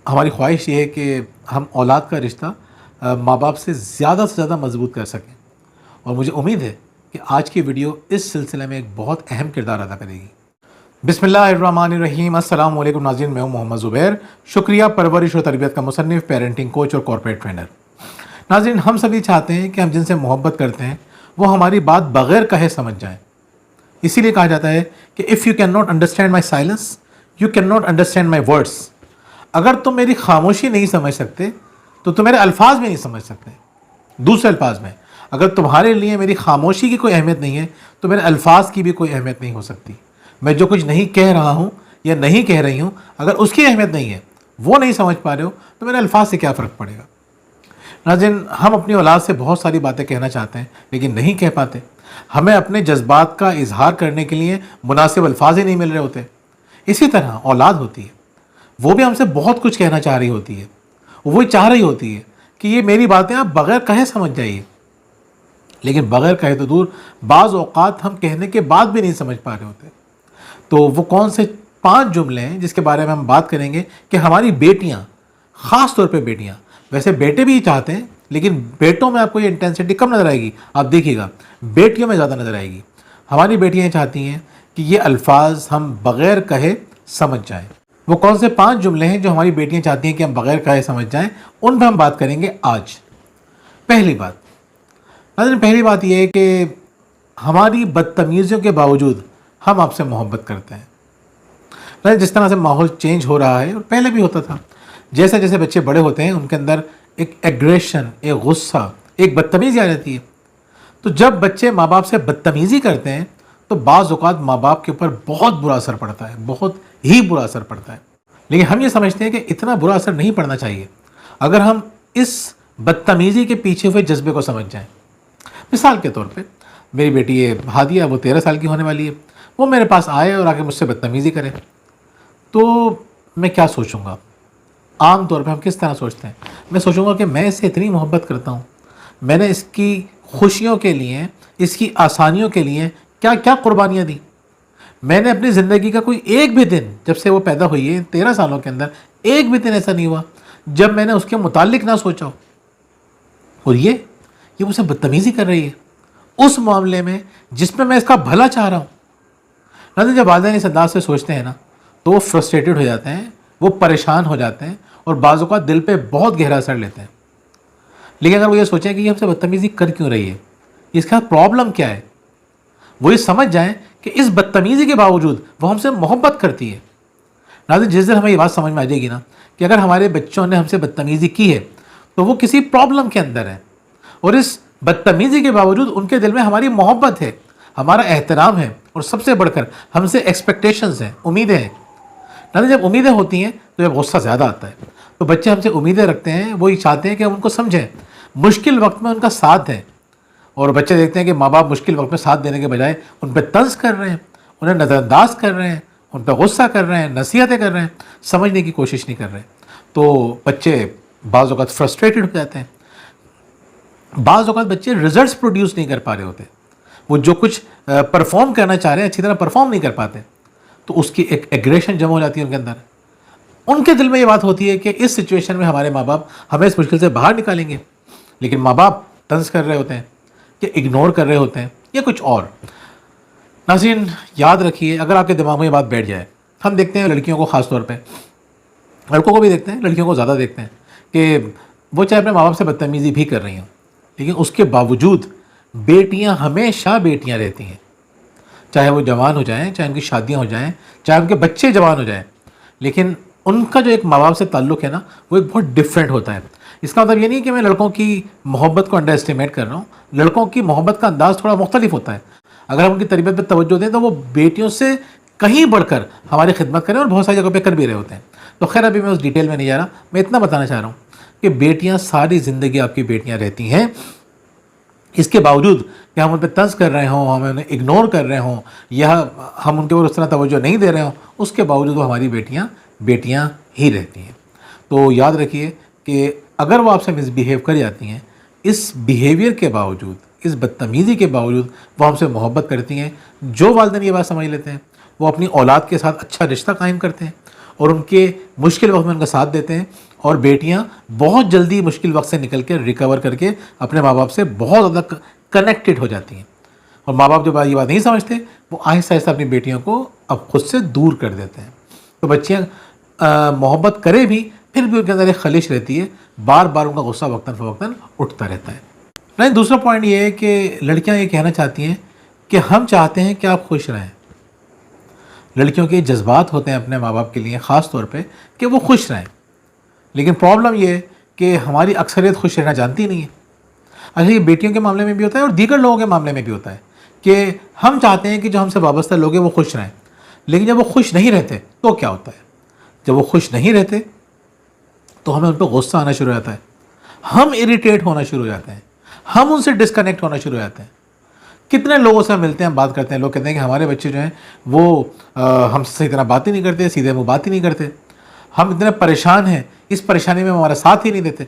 ہماری خواہش یہ ہے کہ ہم اولاد کا رشتہ ماں باپ سے زیادہ مضبوط کر سکیں، اور مجھے امید ہے کہ آج کی ویڈیو اس سلسلے میں ایک بہت اہم کردار ادا کرے گی۔ بسم اللہ الرحمن الرحیم۔ السلام علیکم ناظرین، میں ہوں محمد زبیر، شکریہ پرورش و تربیت کا مصنف، پیرنٹنگ کوچ اور کارپوریٹ ٹرینر۔ ناظرین، ہم سبھی چاہتے ہیں کہ ہم جن سے محبت کرتے ہیں وہ ہماری بات بغیر کہے سمجھ جائیں۔ اسی لیے کہا جاتا ہے کہ if you can not understand my silence you can not understand my words. اگر تم میری خاموشی نہیں سمجھ سکتے تو تم میرے الفاظ بھی نہیں سمجھ سکتے۔ دوسرے الفاظ میں، اگر تمہارے لیے میری خاموشی کی کوئی اہمیت نہیں ہے تو میرے الفاظ کی بھی کوئی اہمیت نہیں ہو سکتی۔ میں جو کچھ نہیں کہہ رہا ہوں یا نہیں کہہ رہی ہوں، اگر اس کی اہمیت نہیں ہے، وہ نہیں سمجھ پا رہے ہو، تو میرے الفاظ سے کیا فرق پڑے گا؟ ناظرین، ہم اپنی اولاد سے بہت ساری باتیں کہنا چاہتے ہیں لیکن نہیں کہہ پاتے۔ ہمیں اپنے جذبات کا اظہار کرنے کے لیے مناسب الفاظ ہی نہیں مل رہے ہوتے۔ اسی طرح اولاد ہوتی ہے، وہ بھی ہم سے بہت کچھ کہنا چاہ رہی ہوتی ہے، وہی چاہ رہی ہوتی ہے کہ یہ میری باتیں آپ بغیر کہے سمجھ جائیے، لیکن بغیر کہے تو دور، بعض اوقات ہم کہنے کے بعد بھی نہیں سمجھ پا رہے ہوتے۔ تو وہ کون سے 5 جملے ہیں جس کے بارے میں ہم بات کریں گے کہ ہماری بیٹیاں، خاص طور پہ بیٹیاں، ویسے بیٹے بھی چاہتے ہیں لیکن بیٹوں میں آپ کو یہ انٹینسٹی کم نظر آئے گی، آپ دیکھیے گا بیٹیوں میں زیادہ نظر آئے گی۔ ہماری بیٹیاں چاہتی ہیں کہ یہ الفاظ ہم بغیر کہے سمجھ جائیں۔ وہ کون سے 5 جملے ہیں جو ہماری بیٹیاں چاہتی ہیں کہ ہم بغیر کہے سمجھ جائیں، ان پہ ہم بات کریں گے آج۔ پہلی بات یہ ہے کہ ہماری بدتمیزیوں کے باوجود ہم آپ سے محبت کرتے ہیں۔ جس طرح سے ماحول چینج ہو رہا ہے، اور پہلے بھی ہوتا تھا، جیسے جیسے بچے بڑے ہوتے ہیں ان کے اندر ایک ایگریشن، ایک غصہ، ایک بدتمیزی آ جاتی ہے۔ تو جب بچے ماں باپ سے بدتمیزی کرتے ہیں تو بعض اوقات ماں باپ کے اوپر بہت برا اثر پڑتا ہے، بہت ہی برا اثر پڑتا ہے۔ لیکن ہم یہ سمجھتے ہیں کہ اتنا برا اثر نہیں پڑنا چاہیے اگر ہم اس بدتمیزی کے پیچھے ہوئے جذبے کو سمجھ جائیں۔ مثال کے طور پہ میری بیٹی ہادیہ، وہ 13 سال کی ہونے والی ہے، وہ میرے پاس آئے اور آگے مجھ سے بدتمیزی کرے تو میں کیا سوچوں گا؟ عام طور پہ ہم کس طرح سوچتے ہیں؟ میں سوچوں گا کہ میں اس سے اتنی محبت کرتا ہوں، میں نے اس کی خوشیوں کے لیے، اس کی آسانیوں کے لیے کیا کیا قربانیاں دی۔ میں نے اپنی زندگی کا کوئی ایک بھی دن، جب سے وہ پیدا ہوئی ہے 13 سالوں کے اندر، ایک بھی دن ایسا نہیں ہوا جب میں نے اس کے متعلق نہ سوچا ہو۔ اور یہ مجھ سے بدتمیزی کر رہی ہے اس معاملے میں جس میں اس کا بھلا چاہ رہا ہوں۔ ناظرین، جب والدین اس انداز سے سوچتے ہیں نا تو وہ فرسٹریٹڈ ہو جاتے ہیں، وہ پریشان ہو جاتے ہیں، اور بعض اوقات دل پہ بہت گہرا اثر لیتے ہیں۔ لیکن اگر وہ یہ سوچیں کہ یہ ہم سے بدتمیزی کر کیوں رہی ہے، اس کا پرابلم کیا ہے، وہ یہ سمجھ جائیں کہ اس بدتمیزی کے باوجود وہ ہم سے محبت کرتی ہے۔ ناظرین، جس دن ہمیں یہ بات سمجھ میں آ جائے گی نا کہ اگر ہمارے بچوں نے ہم سے بدتمیزی کی ہے تو وہ کسی پرابلم کے اندر ہے، اور اس بدتمیزی کے باوجود ان کے دل میں ہماری محبت ہے، ہمارا احترام ہے، اور سب سے بڑھ کر ہم سے ایکسپیکٹیشنز ہیں، امیدیں ہیں۔ ناظرین، جب امیدیں ہوتی ہیں تو جب غصہ زیادہ آتا ہے، تو بچے ہم سے امیدیں رکھتے ہیں، وہی چاہتے ہیں کہ ہم ان کو سمجھیں، مشکل وقت میں ان کا ساتھ دیں۔ اور بچے دیکھتے ہیں کہ ماں باپ مشکل وقت میں ساتھ دینے کے بجائے ان پہ طنز کر رہے ہیں، انہیں نظر انداز کر رہے ہیں، ان پہ غصہ کر رہے ہیں، نصیحتیں کر رہے ہیں، سمجھنے کی کوشش نہیں کر رہے، تو بچے بعض اوقات فرسٹریٹڈ ہو جاتے ہیں۔ بعض اوقات بچے رزلٹس پروڈیوس نہیں کر پا رہے ہوتے، وہ جو کچھ پرفارم کرنا چاہ رہے ہیں اچھی طرح پرفارم نہیں کر پاتے، تو اس کی ایک ایگریشن جمع ہو جاتی ہے ان کے اندر۔ ان کے دل میں یہ بات ہوتی ہے کہ اس سچویشن میں ہمارے ماں باپ ہمیں اس مشکل سے باہر نکالیں گے، لیکن ماں باپ طنز کر رہے ہوتے ہیں، یا اگنور کر رہے ہوتے ہیں، یا کچھ اور۔ ناظرین، یاد رکھیے، اگر آپ کے دماغ میں یہ بات بیٹھ جائے، ہم دیکھتے ہیں لڑکیوں کو خاص طور پہ، لڑکوں کو بھی دیکھتے ہیں، لڑکیوں کو زیادہ دیکھتے ہیں کہ وہ چاہے اپنے ماں باپ سے بدتمیزی بھی کر رہی ہوں، لیکن اس کے باوجود بیٹیاں ہمیشہ بیٹیاں رہتی ہیں، چاہے وہ جوان ہو جائیں، چاہے ان کی شادیاں ہو جائیں، چاہے ان کے بچے جوان ہو جائیں، لیکن ان کا جو ایک ماں باپ سے تعلق ہے نا، وہ ایک بہت ڈفرینٹ ہوتا ہے۔ اس کا مطلب یہ نہیں کہ میں لڑکوں کی محبت کو انڈر اسٹیمیٹ کر رہا ہوں، لڑکوں کی محبت کا انداز تھوڑا مختلف ہوتا ہے۔ اگر ہم ان کی تربیت پہ توجہ دیں تو وہ بیٹیوں سے کہیں بڑھ کر ہماری خدمت کریں، اور بہت ساری جگہوں پہ کر بھی رہے ہوتے ہیں۔ تو خیر، ابھی میں اس ڈیٹیل میں نہیں جا رہا، میں اتنا بتانا چاہ رہا ہوں کہ بیٹیاں ساری زندگی آپ کی بیٹیاں رہتی ہیں، اس کے باوجود کہ ہم ان پہ طنز کر رہے ہوں، ہم انہیں اگنور کر رہے ہوں، یا ہم ان کے اوپر اس طرح توجہ نہیں دے رہے ہوں، اس کے باوجود وہ ہماری بیٹیاں ہی رہتی ہیں۔ تو یاد رکھیے کہ اگر وہ آپ سے مس بیہیو کر جاتی ہیں، اس بیہیویئر کے باوجود، اس بدتمیزی کے باوجود وہ ہم سے محبت کرتی ہیں۔ جو والدین یہ بات سمجھ لیتے ہیں وہ اپنی اولاد کے ساتھ اچھا رشتہ قائم کرتے ہیں، اور ان کے مشکل وقت میں ان کا ساتھ دیتے ہیں، اور بیٹیاں بہت جلدی مشکل وقت سے نکل کے ریکور کر کے اپنے ماں باپ سے بہت زیادہ کنیکٹڈ ہو جاتی ہیں. اور ماں باپ جب یہ بات نہیں سمجھتے وہ آہستہ آہستہ اپنی بیٹیوں کو اب خود سے دور کر دیتے ہیں. تو بچیاں محبت کرے بھی پھر بھی ان کے اندر ایک خلش رہتی ہے، بار بار ان کا غصہ وقتاً فوقتاً اٹھتا رہتا ہے. نہیں، دوسرا پوائنٹ یہ ہے کہ لڑکیاں یہ کہنا چاہتی ہیں کہ ہم چاہتے ہیں کہ آپ خوش رہیں. لڑکیوں کے جذبات ہوتے ہیں اپنے ماں باپ کے لیے خاص طور پہ کہ وہ خوش رہیں، لیکن پرابلم یہ ہے کہ ہماری اکثریت خوش رہنا جانتی نہیں ہے. اچھا، یہ بیٹیوں کے معاملے میں بھی ہوتا ہے اور دیگر لوگوں کے معاملے میں بھی ہوتا ہے کہ ہم چاہتے ہیں کہ جو ہم سے وابستہ لوگ ہیں وہ خوش رہیں، لیکن جب وہ خوش نہیں رہتے تو کیا ہوتا ہے؟ جب وہ خوش نہیں رہتے تو ہمیں ان پہ غصہ آنا شروع ہو جاتا ہے، ہم اریٹیٹ ہونا شروع ہو جاتے ہیں، ہم ان سے ڈسکنیکٹ ہونا شروع ہو جاتے ہیں. کتنے لوگوں سے ہم ملتے ہیں، بات کرتے ہیں، لوگ کہتے ہیں کہ ہمارے بچے جو ہیں وہ ہم سے صحیح طرح بات ہی نہیں کرتے، سیدھے منہ بات ہی نہیں کرتے، ہم اتنے پریشان ہیں، اس پریشانی میں ہمارا ساتھ ہی نہیں دیتے.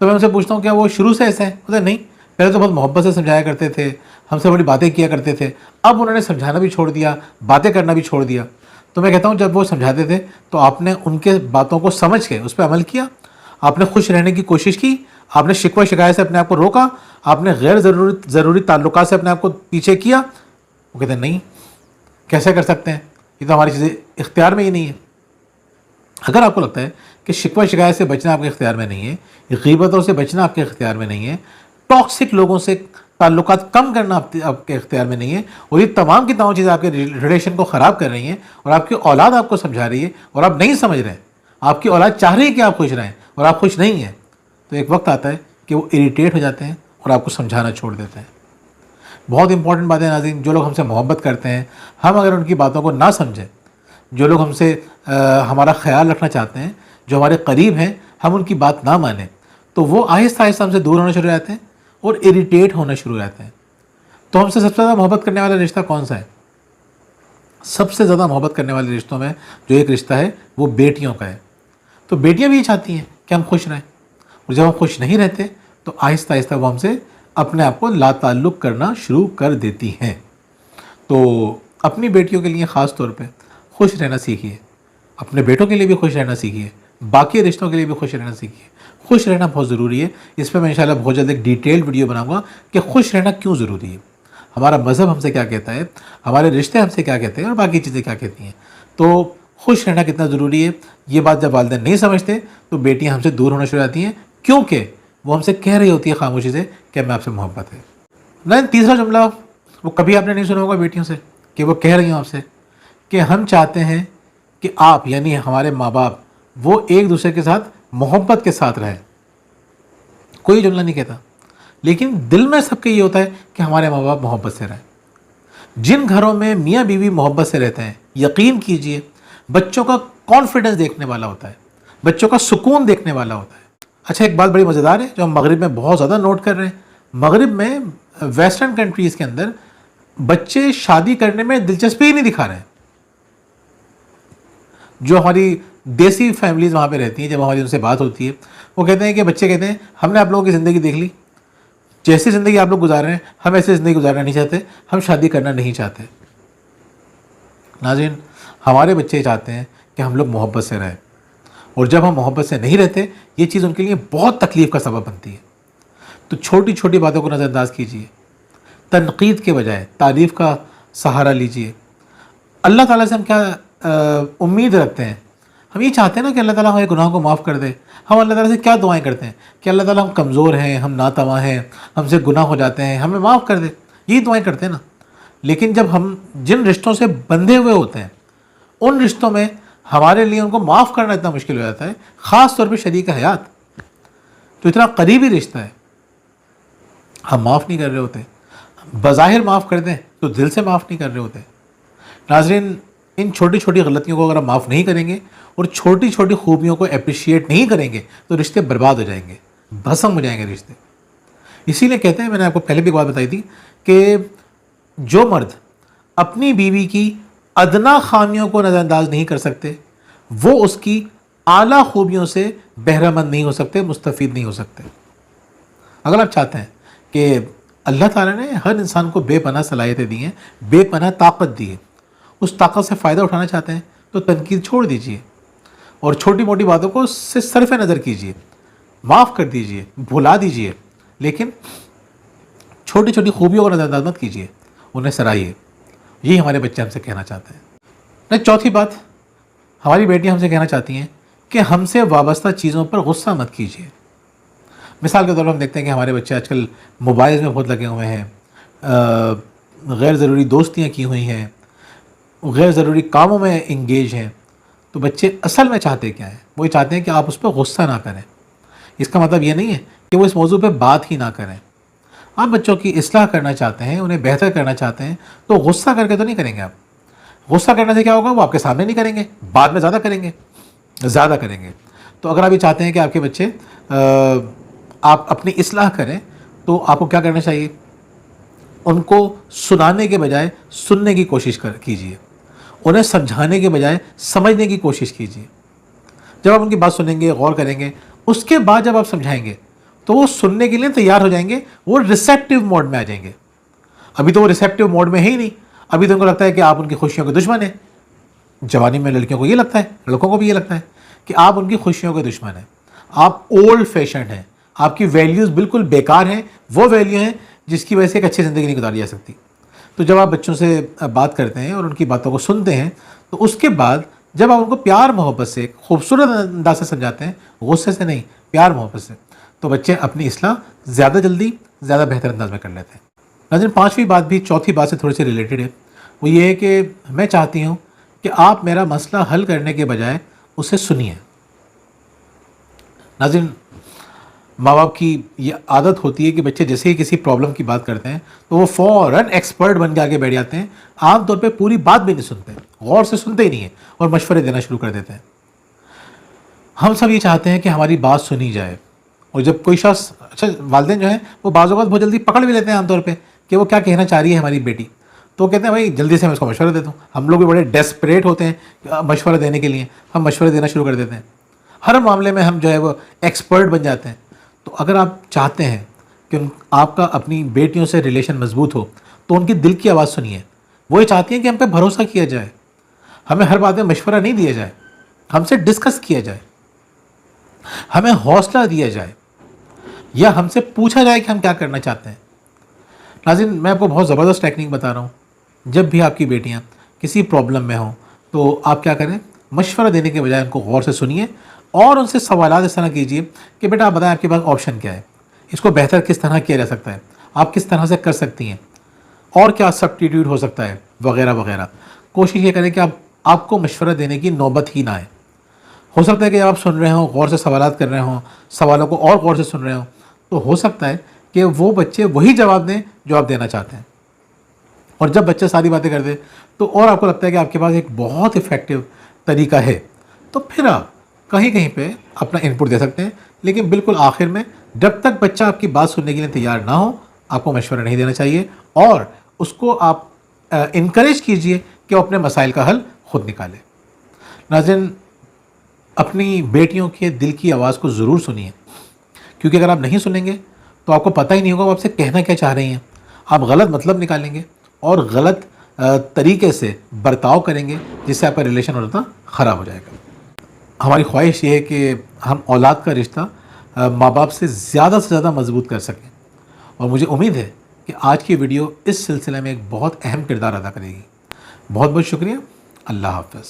تو میں ان سے پوچھتا ہوں کیا وہ شروع سے ایسے ہیں؟ بولتے نہیں، پہلے تو بہت محبت سے سمجھایا کرتے تھے، ہم سے بڑی باتیں کیا کرتے تھے، اب انہوں نے سمجھانا بھی چھوڑ دیا، باتیں کرنا بھی چھوڑ دیا. تو میں کہتا ہوں جب وہ سمجھاتے تھے تو آپ نے ان کے باتوں کو سمجھ کے اس پہ عمل کیا، آپ نے خوش رہنے کی کوشش کی، آپ نے شکوہ شکایت سے اپنے آپ کو روکا، آپ نے غیر ضروری تعلقات سے اپنے آپ کو پیچھے کیا؟ وہ کہتے ہیں نہیں، کیسے کر سکتے ہیں، یہ تو ہماری چیزیں اختیار میں ہی نہیں ہے. اگر آپ کو لگتا ہے کہ شکوہ شکایت سے بچنا آپ کے اختیار میں نہیں ہے، غیبتوں سے بچنا آپ کے اختیار میں نہیں ہے، ٹاکسک لوگوں سے تعلقات کم کرنا آپ کے اختیار میں نہیں ہے، اور یہ تمام کی تمام چیزیں آپ کے ریلیشن کو خراب کر رہی ہیں، اور آپ کی اولاد آپ کو سمجھا رہی ہے اور آپ نہیں سمجھ رہے ہیں، آپ کی اولاد چاہ رہی ہے کہ آپ خوش رہیں اور آپ خوش نہیں ہیں، تو ایک وقت آتا ہے کہ وہ اریٹیٹ ہو جاتے ہیں اور آپ کو سمجھانا چھوڑ دیتے ہیں. بہت امپورٹنٹ بات ہے ناظرین، جو لوگ ہم سے محبت کرتے ہیں، ہم اگر ان کی باتوں کو نہ سمجھیں، جو لوگ ہم سے ہمارا خیال رکھنا چاہتے ہیں، جو ہمارے قریب ہیں، ہم ان کی بات نہ مانیں تو وہ آہستہ آہستہ ہم سے دور ہونا شروع ہو جاتے ہیں اور اریٹیٹ ہونا شروع ہو جاتے ہیں. تو ہم سے سب سے زیادہ محبت کرنے والا رشتہ کون سا ہے؟ سب سے زیادہ محبت کرنے والے رشتوں میں جو ایک رشتہ ہے وہ بیٹیوں کا ہے. تو بیٹیاں بھی یہ چاہتی ہیں کہ ہم خوش رہیں، اور جب ہم خوش نہیں رہتے تو آہستہ آہستہ وہ ہم سے اپنے آپ کو لا تعلق کرنا شروع کر دیتی ہیں. تو اپنی بیٹیوں کے لیے خاص طور پہ خوش رہنا سیکھیے، اپنے بیٹوں کے لیے بھی خوش رہنا سیکھیے، باقی رشتوں کے لیے بھی خوش رہنا سیکھیے. خوش رہنا بہت ضروری ہے. اس پہ میں انشاءاللہ بہت جلد ایک ڈیٹیل ویڈیو بناؤں گا کہ خوش رہنا کیوں ضروری ہے، ہمارا مذہب ہم سے کیا کہتا ہے، ہمارے رشتے ہم سے کیا کہتے ہیں، اور باقی چیزیں کیا کہتی ہیں. تو خوش رہنا کتنا ضروری ہے، یہ بات جب والدین نہیں سمجھتے تو بیٹیاں ہم سے دور ہونا شروع ہو جاتی ہیں، کیونکہ وہ ہم سے کہہ رہی ہوتی ہے خاموشی سے کہ میں آپ سے محبت ہے. نہیں، تیسرا جملہ وہ کبھی آپ نے نہیں سنا ہوگا بیٹیوں سے کہ وہ کہہ رہی ہوں آپ سے کہ ہم چاہتے ہیں کہ آپ یعنی ہمارے ماں باپ وہ ایک دوسرے کے ساتھ محبت کے ساتھ رہیں. کوئی جملہ نہیں کہتا، لیکن دل میں سب کے یہ ہوتا ہے کہ ہمارے ماں باپ محبت سے رہیں. جن گھروں میں میاں بیوی محبت سے رہتے ہیں، یقین کیجئے بچوں کا کانفیڈنس دیکھنے والا ہوتا ہے، بچوں کا سکون دیکھنے والا ہوتا ہے. اچھا، ایک بات بڑی مزیدار ہے جو ہم مغرب میں بہت زیادہ نوٹ کر رہے ہیں. مغرب میں ویسٹرن کنٹریز کے اندر بچے شادی کرنے میں دلچسپی ہی نہیں دکھا رہے ہیں. جو ہماری دیسی فیملیز وہاں پہ رہتی ہیں، جب ہماری ان سے بات ہوتی ہے وہ کہتے ہیں کہ بچے کہتے ہیں ہم نے آپ لوگوں کی زندگی دیکھ لی، جیسی زندگی آپ لوگ گزار رہے ہیں ہم ایسی زندگی گزارنا نہیں چاہتے، ہم شادی کرنا نہیں چاہتے. ناظرین، ہمارے بچے چاہتے ہیں کہ ہم لوگ محبت سے رہیں، اور جب ہم محبت سے نہیں رہتے یہ چیز ان کے لیے بہت تکلیف کا سبب بنتی ہے. تو چھوٹی چھوٹی باتوں کو نظر انداز کیجیے، تنقید کے بجائے تعریف کا سہارا لیجیے. اللہ تعالیٰ سے ہم کیا امید رکھتے ہیں؟ ہم یہ چاہتے ہیں نا کہ اللہ تعالیٰ ہمارے گناہوں کو معاف کر دے. ہم اللہ تعالیٰ سے کیا دعائیں کرتے ہیں کہ اللہ تعالیٰ ہم کمزور ہیں، ہم ناتواں ہیں، ہم سے گناہ ہو جاتے ہیں، ہمیں معاف کر دے، یہی دعائیں کرتے ہیں نا. لیکن جب ہم جن رشتوں سے بندھے ہوئے ہوتے ہیں ان رشتوں میں ہمارے لیے ان کو معاف کرنا اتنا مشکل ہو جاتا ہے، خاص طور پہ شریک حیات تو اتنا قریبی رشتہ ہے، ہم معاف نہیں کر رہے ہوتے. بظاہر معاف کر دیں تو دل سے معاف نہیں کر رہے ہوتے. ناظرین، ان چھوٹی چھوٹی غلطیوں کو اگر ہم معاف نہیں کریں گے اور چھوٹی چھوٹی خوبیوں کو اپریشیٹ نہیں کریں گے تو رشتے برباد ہو جائیں گے، بھسم ہو جائیں گے رشتے. اسی لیے کہتے ہیں، میں نے آپ کو پہلے بھی ایک بات بتائی تھی کہ جو مرد اپنی بیوی کی ادنا خامیوں کو نظر انداز نہیں کر سکتے وہ اس کی اعلیٰ خوبیوں سے بہرہ مند نہیں ہو سکتے، مستفید نہیں ہو سکتے. اگر آپ چاہتے ہیں کہ اللہ تعالیٰ نے ہر انسان کو بے پناہ صلاحیتیں دی ہیں، بے پناہ طاقت دی ہے، اس طاقت سے فائدہ اٹھانا چاہتے ہیں تو تنقید چھوڑ دیجئے. اور چھوٹی موٹی باتوں کو سے صرف نظر کیجیے، معاف کر دیجیے، بھلا دیجیے، لیکن چھوٹی چھوٹی خوبیوں کو نظر انداز مت کیجیے، انہیں سراہیے۔ یہی ہمارے بچے ہم سے کہنا چاہتے ہیں۔ نہیں، چوتھی بات ہماری بیٹیاں ہم سے کہنا چاہتی ہیں کہ ہم سے وابستہ چیزوں پر غصہ مت کیجیے۔ مثال کے طور پر ہم دیکھتے ہیں کہ ہمارے بچے آج کل موبائل میں بہت لگے ہوئے ہیں، غیر ضروری دوستیاں کی ہوئی ہیں، غیر ضروری کاموں میں انگیج ہیں۔ تو بچے اصل میں چاہتے کیا ہیں؟ وہ یہ چاہتے ہیں کہ آپ اس پہ غصہ نہ کریں۔ اس کا مطلب یہ نہیں ہے کہ وہ اس موضوع پہ بات ہی نہ کریں۔ آپ بچوں کی اصلاح کرنا چاہتے ہیں، انہیں بہتر کرنا چاہتے ہیں، تو غصہ کر کے تو نہیں کریں گے آپ۔ غصہ کرنے سے کیا ہوگا؟ وہ آپ کے سامنے نہیں کریں گے، بعد میں زیادہ کریں گے۔ تو اگر آپ یہ چاہتے ہیں کہ آپ کے بچے آپ اپنی اصلاح کریں، تو آپ کو کیا کرنا چاہیے؟ ان کو سنانے کے بجائے سننے کی کوشش کیجیے، انہیں سمجھانے کے بجائے سمجھنے کی کوشش کیجیے۔ جب آپ ان کی بات سنیں گے، غور کریں گے، اس کے بعد جب آپ سمجھائیں گے تو وہ سننے کے لیے تیار ہو جائیں گے، وہ ریسیپٹیو موڈ میں آ جائیں گے۔ ابھی تو وہ ریسیپٹیو موڈ میں ہے ہی نہیں، ابھی تو ان کو لگتا ہے کہ آپ ان کی خوشیوں کے دشمن ہیں۔ جوانی میں لڑکیوں کو یہ لگتا ہے، لڑکوں کو بھی یہ لگتا ہے کہ آپ ان کی خوشیوں کے دشمن ہیں، آپ اولڈ فیشنڈ ہیں، آپ کی ویلیوز بالکل بیکار ہیں، وہ ویلیو ہیں جس کی وجہ سے ایک اچھی زندگی نہیں گزاری جا سکتی۔ تو جب آپ بچوں سے بات کرتے ہیں اور ان کی باتوں کو سنتے ہیں، تو اس کے بعد جب آپ ان کو پیار محبت سے خوبصورت انداز سے سمجھاتے ہیں، غصے سے نہیں، پیار محبت سے، تو بچے اپنی اصلاح زیادہ جلدی، زیادہ بہتر انداز میں کر لیتے ہیں۔ ناظرین، پانچویں بات بھی چوتھی بات سے تھوڑی سی ریلیٹڈ ہے۔ وہ یہ ہے کہ میں چاہتی ہوں کہ آپ میرا مسئلہ حل کرنے کے بجائے اسے سنیے۔ ناظرین، ماں باپ کی یہ عادت ہوتی ہے کہ بچے جیسے ہی کسی پرابلم کی بات کرتے ہیں تو وہ فوراً ایکسپرٹ بن کے آگے بیٹھ جاتے ہیں، عام طور پہ پوری بات بھی نہیں سنتے، غور سے سنتے ہی نہیں ہیں اور مشورے دینا شروع کر دیتے ہیں۔ ہم سب یہ چاہتے ہیں کہ ہماری بات سنی جائے، اور جب کوئی شخص، اچھا والدین جو ہیں وہ بعض اوقات بہت جلدی پکڑ بھی لیتے ہیں عام طور پہ کہ وہ کیا کہنا چاہ رہی ہے ہماری بیٹی، تو وہ کہتے ہیں بھائی جلدی سے میں اس کو مشورہ دیتا ہوں۔ ہم لوگ بھی بڑے ڈیسپریٹ ہوتے ہیں مشورہ دینے کے لیے، ہم مشورے دینا شروع کر دیتے ہیں، ہر معاملے میں ہم جو ہے وہ ایکسپرٹ بن جاتے ہیں۔ تو اگر آپ چاہتے ہیں کہ آپ کا اپنی بیٹیوں سے ریلیشن مضبوط ہو، تو ان کی دل کی آواز سنیے۔ وہ یہ چاہتی ہیں کہ ہم پہ بھروسہ کیا جائے، ہمیں ہر بات میں مشورہ نہیں دیا جائے، ہم سے ڈسکس کیا جائے، ہمیں حوصلہ دیا جائے، یا ہم سے پوچھا جائے کہ ہم کیا کرنا چاہتے ہیں۔ ناظرین، میں آپ کو بہت زبردست ٹیکنیک بتا رہا ہوں۔ جب بھی آپ کی بیٹیاں کسی پرابلم میں ہوں تو آپ کیا کریں؟ مشورہ دینے کے بجائے ان کو غور سے سنیے اور ان سے سوالات اس طرح کیجیے کہ بیٹا آپ بتائیں، آپ کے پاس آپشن کیا ہے، اس کو بہتر کس طرح کیا جا سکتا ہے، آپ کس طرح سے کر سکتی ہیں، اور کیا سبسٹیٹیوٹ ہو سکتا ہے، وغیرہ وغیرہ۔ کوشش یہ کریں کہ آپ کو مشورہ دینے کی نوبت ہی نہ آئے۔ ہو سکتا ہے کہ آپ سن رہے ہوں، غور سے سوالات کر رہے ہوں، سوالوں کو اور غور سے سن رہے ہوں، تو ہو سکتا ہے کہ وہ بچے وہی جواب دیں جو آپ دینا چاہتے ہیں۔ اور جب بچے ساری باتیں کر دیں تو اور آپ کو لگتا ہے کہ آپ کے پاس ایک بہت افیکٹو طریقہ ہے، تو پھر آپ کہیں کہیں پہ اپنا ان پٹ دے سکتے ہیں، لیکن بالکل آخر میں جب تک بچہ آپ کی بات سننے کے لیے تیار نہ ہو، آپ کو مشورہ نہیں دینا چاہیے، اور اس کو آپ انکریج کیجئے کہ وہ اپنے مسائل کا حل خود نکالے۔ ناظرین، اپنی بیٹیوں کے دل کی آواز کو ضرور سنیے، کیونکہ اگر آپ نہیں سنیں گے تو آپ کو پتہ ہی نہیں ہوگا وہ آپ سے کہنا کیا چاہ رہی ہیں۔ آپ غلط مطلب نکالیں گے اور غلط طریقے سے برتاؤ کریں گے، جس سے آپ کا ریلیشن اور رشتہ خراب ہو جائے گا۔ ہماری خواہش یہ ہے کہ ہم اولاد کا رشتہ ماں باپ سے زیادہ مضبوط کر سکیں، اور مجھے امید ہے کہ آج کی ویڈیو اس سلسلے میں ایک بہت اہم کردار ادا کرے گی۔ بہت بہت شکریہ۔ اللہ حافظ۔